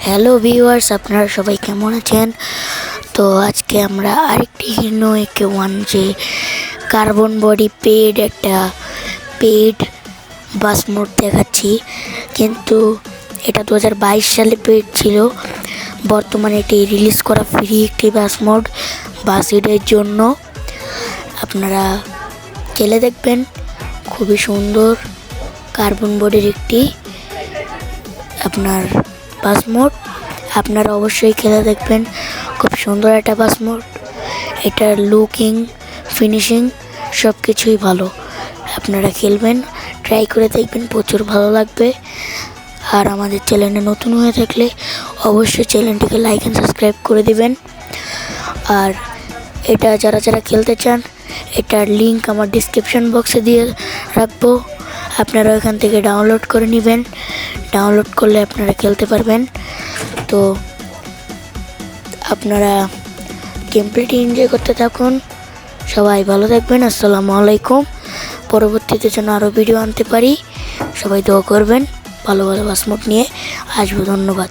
Hello viewers, আপনারা সবাই কেমন আছেন? তো আজকে আমরা আরেকটি হিনো AK1 যে কার্বন বডি পেড বাস মোড দেখাচ্ছি। কিন্তু এটা 2022 সালে পেড ছিল, বর্তমানে এটি রিলিজ করা ফ্রি একটি বাস মোড বাসিডের জন্য। আপনারা খেলে দেখবেন, খুবই সুন্দর কার্বন বডির একটি আপনার বাস মোড। আপনারা অবশ্যই খেলে দেখবেন, খুব সুন্দর একটা বাস মোড। এটার লুকিং, ফিনিশিং সব কিছুই ভালো। আপনারা খেলবেন, ট্রাই করে দেখবেন, প্রচুর ভালো লাগবে। আর আমাদের চ্যানেলে নতুন হয়ে থাকলে অবশ্যই চ্যানেলটিকে লাইক অ্যান্ড সাবস্ক্রাইব করে দিবেন। আর এটা যারা খেলতে চান, এটার লিঙ্ক আমার ডিসক্রিপশন বক্সে দিয়ে রাখবো। আপনারা ওখান থেকে ডাউনলোড করে নেবেন। ডাউনলোড করলে আপনারা খেলতে পারবেন। তো আপনারা গেমপ্লেটি এনজয় করতে থাকুন। সবাই ভালো থাকবেন। আসসালামু আলাইকুম। পরবর্তীতে যেন আরও ভিডিও আনতে পারি, সবাই দোয়া করবেন। ভালো ভালো বাস মোড নিয়ে আসবো। ধন্যবাদ।